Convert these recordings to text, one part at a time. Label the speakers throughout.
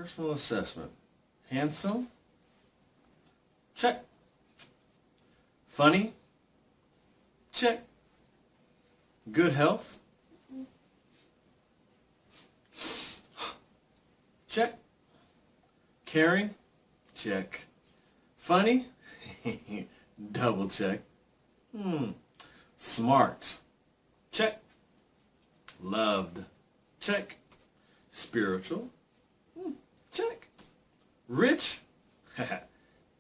Speaker 1: Personal assessment. Handsome? Check. Funny? Check. Good health? Check. Caring? Check. Funny? Double check. Smart? Check. Loved? Check. Spiritual? Check. Rich?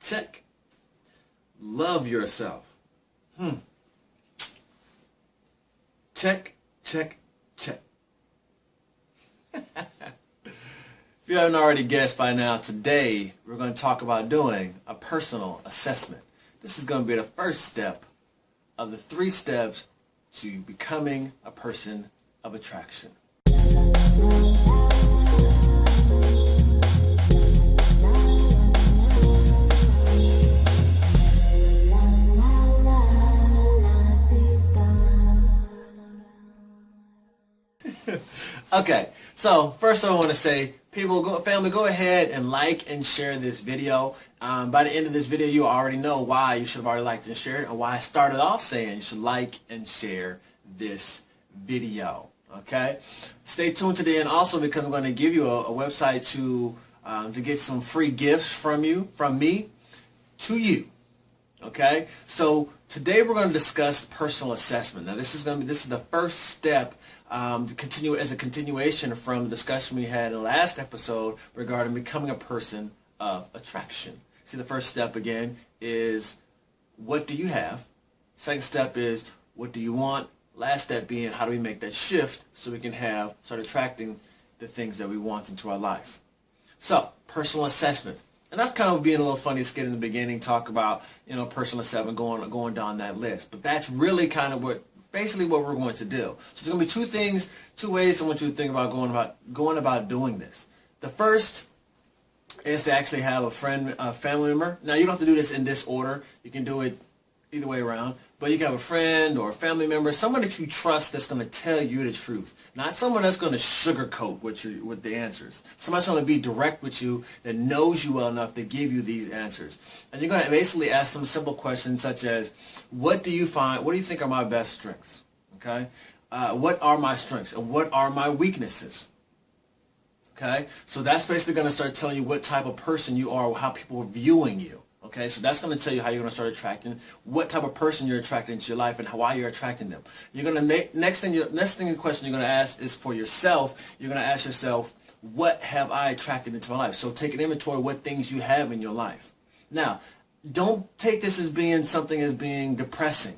Speaker 1: Check. Love yourself? Check, check, check. If you haven't already guessed by now, today we're going to talk about doing a personal assessment. This is going to be the first step of the 3 steps to becoming a person of attraction. Okay, so first I want to say, family, go ahead and like and share this video. By the end of this video, you already know why you should have already liked and shared, and why I started off saying you should like and share this video. Okay, stay tuned to the end also, because I'm going to give you a website to get some free gifts from me to you. Okay, so today we're going to discuss personal assessment. Now this is the first step to continue as a continuation from the discussion we had in the last episode regarding becoming a person of attraction. See, the first step again is, what do you have? Second step is, what do you want? Last step being, how do we make that shift so we can start attracting the things that we want into our life? So, personal assessment. And that's kind of being a little funny skit in the beginning, talk about, personal assessment, going down that list. But that's really kind of basically what we're going to do. So there's going to be two ways I want you to think about going about doing this. The first is to actually have a family member. Now, you don't have to do this in this order. You can do it either way around. But you can have a friend or a family member, someone that you trust that's going to tell you the truth. Not someone that's going to sugarcoat with the answers. Somebody's going to be direct with you, that knows you well enough to give you these answers. And you're going to basically ask some simple questions such as, what do you think are my best strengths? Okay? What are my strengths and what are my weaknesses? Okay? So that's basically going to start telling you what type of person you are, how people are viewing you. Okay, so that's going to tell you how you're going to start attracting, what type of person you're attracting into your life, and why you're attracting them. You're going to make next thing the question you're going to ask is for yourself. You're going to ask yourself, what have I attracted into my life? So take an inventory of what things you have in your life. Now, don't take this as being depressing.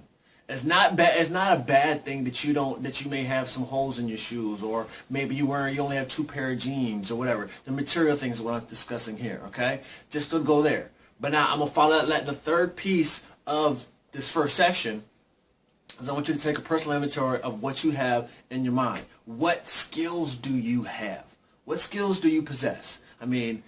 Speaker 1: It's not a bad thing that you may have some holes in your shoes, or maybe you only have 2 pair of jeans or whatever. The material things is what I'm discussing here. Okay, just to go there. But now I'm going to follow that. The third piece of this first section is I want you to take a personal inventory of what you have in your mind. What skills do you have? What skills do you possess? I mean,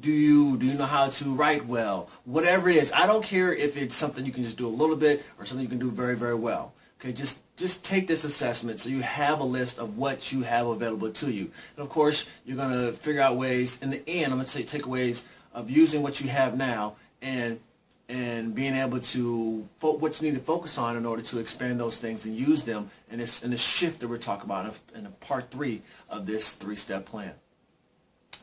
Speaker 1: do you know how to write well? Whatever it is. I don't care if it's something you can just do a little bit or something you can do very, very well. Okay, just take this assessment so you have a list of what you have available to you. And of course, you're going to figure out ways. In the end, I'm going to take ways of using what you have now and being able to what you need to focus on in order to expand those things and use them in the shift that we're talking about in part 3 of this 3-step plan.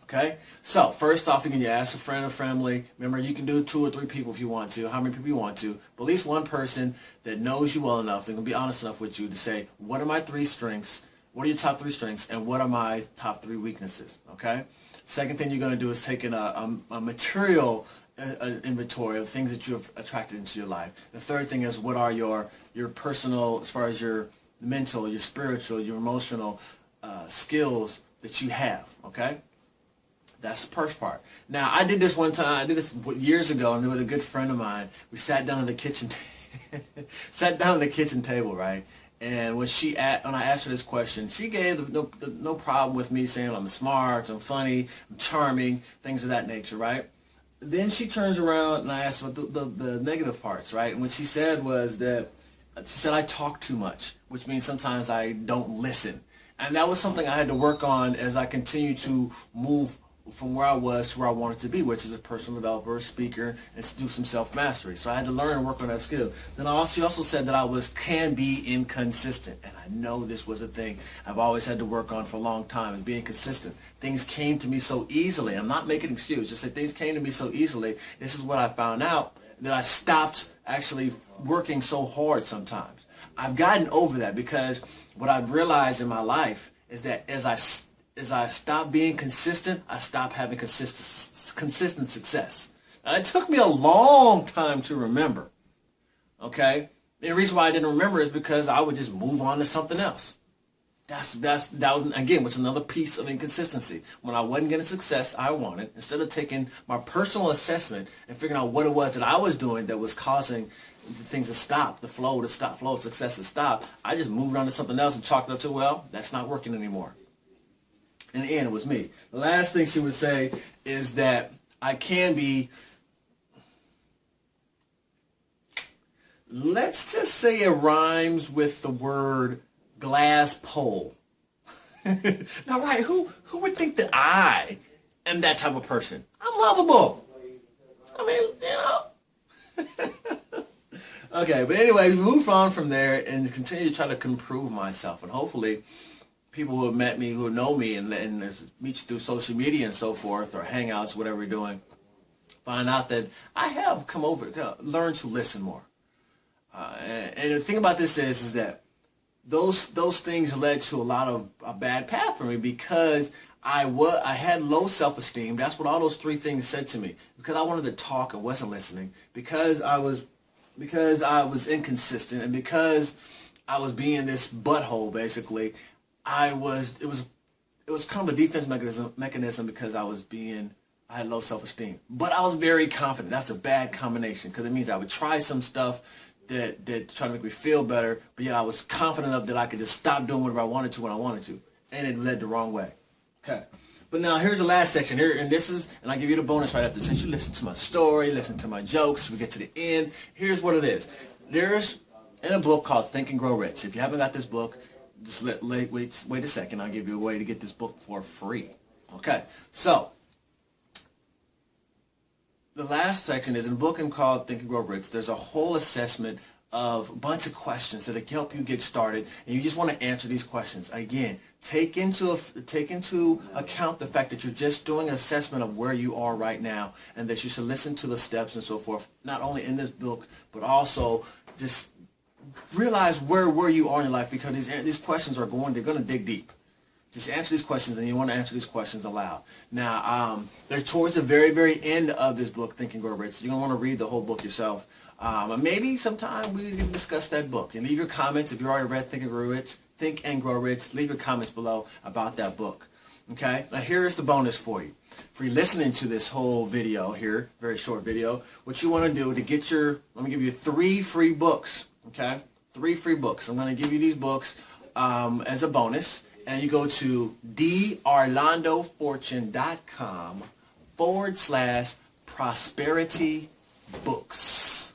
Speaker 1: Okay, so first off, you can ask a friend or family. Remember, you can do 2 or 3 people if you want to, how many people you want to, but at least one person that knows you well enough, that can be honest enough with you to say, what are my 3 strengths? What are your top 3 strengths, and what are my top 3 weaknesses? Okay. Second thing you're going to do is take in a material inventory of things that you have attracted into your life. The third thing is, what are your personal, as far as your mental, your spiritual, your emotional skills that you have. Okay. That's the first part. Now, I did this one time. I did this years ago, and with a good friend of mine. We sat down at the kitchen, table, right? And when I asked her this question, she gave no problem with me saying I'm smart, I'm funny, I'm charming, things of that nature, right? Then she turns around and I asked her the negative parts, right? And what she said was that she said I talk too much, which means sometimes I don't listen. And that was something I had to work on as I continue to move from where I was to where I wanted to be, which is a personal developer, a speaker, and do some self-mastery. So I had to learn and work on that skill. Then she also said that I can be inconsistent, and I know this was a thing I've always had to work on for a long time, is being consistent. Things came to me so easily. I'm not making an excuse, just say things came to me so easily. This is what I found out, that I stopped actually working so hard sometimes. I've gotten over that, because what I've realized in my life is that as I stop being consistent, I stop having consistent success. Now, it took me a long time to remember, okay? And the reason why I didn't remember is because I would just move on to something else. That was, again, which is another piece of inconsistency. When I wasn't getting success I wanted, instead of taking my personal assessment and figuring out what it was that I was doing that was causing things to stop, the flow of success to stop, I just moved on to something else and chalked it up to, well, that's not working anymore. In the end, it was me. The last thing she would say is that I can be, let's just say it rhymes with the word glass pole. Now, right, who would think that I am that type of person? I'm lovable. I mean, you know. Okay, but anyway, we move on from there and continue to try to improve myself. And hopefully, people who have met me, who know me, and meet you through social media and so forth, or hangouts, whatever we're doing, find out that I have learned to listen more. And the thing about this is that those things led to a bad path for me, because I had low self-esteem. That's what all those three things said to me. Because I wanted to talk and wasn't listening. Because I was inconsistent, and because I was being this butthole, basically. It was kind of a defense mechanism because I had low self-esteem. But I was very confident. That's a bad combination, because it means I would try some stuff that try to make me feel better, but yet I was confident enough that I could just stop doing whatever I wanted to when I wanted to. And it led the wrong way. Okay. But now here's the last section here, and I give you the bonus right after. Since you listen to my story, listen to my jokes, we get to the end. Here's what it is. There's in a book called Think and Grow Rich. If you haven't got this book, just wait a second. I'll give you a way to get this book for free. Okay, so the last section is in a book called Think and Grow Rich. There's a whole assessment of a bunch of questions that help you get started, and you just want to answer these questions. Again, take into account the fact that you're just doing an assessment of where you are right now, and that you should listen to the steps and so forth, not only in this book, but also just realize where you are in your life, because these questions they're going to dig deep. Just answer these questions, and you want to answer these questions aloud. Now, they're towards the very, very end of this book, Think and Grow Rich. You're going to want to read the whole book yourself. Maybe sometime we can discuss that book. And leave your comments if you already read Think and Grow Rich. Leave your comments below about that book. Okay? Now, here's the bonus for you. For you listening to this whole video here, very short video, what you want to do to get let me give you 3 free books. Okay? 3 free books. I'm going to give you these books as a bonus. And you go to darlandofortune.com/prosperity books.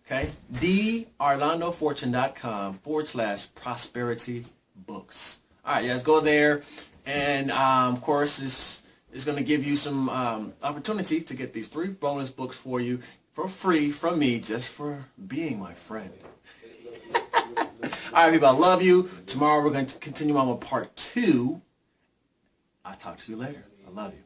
Speaker 1: Okay? darlandofortune.com/prosperity books. All right, guys, go there. And, of course, this is going to give you some opportunity to get these 3 bonus books for you for free from me, just for being my friend. All right, people, I love you. Tomorrow we're going to continue on with part 2. I'll talk to you later. I love you.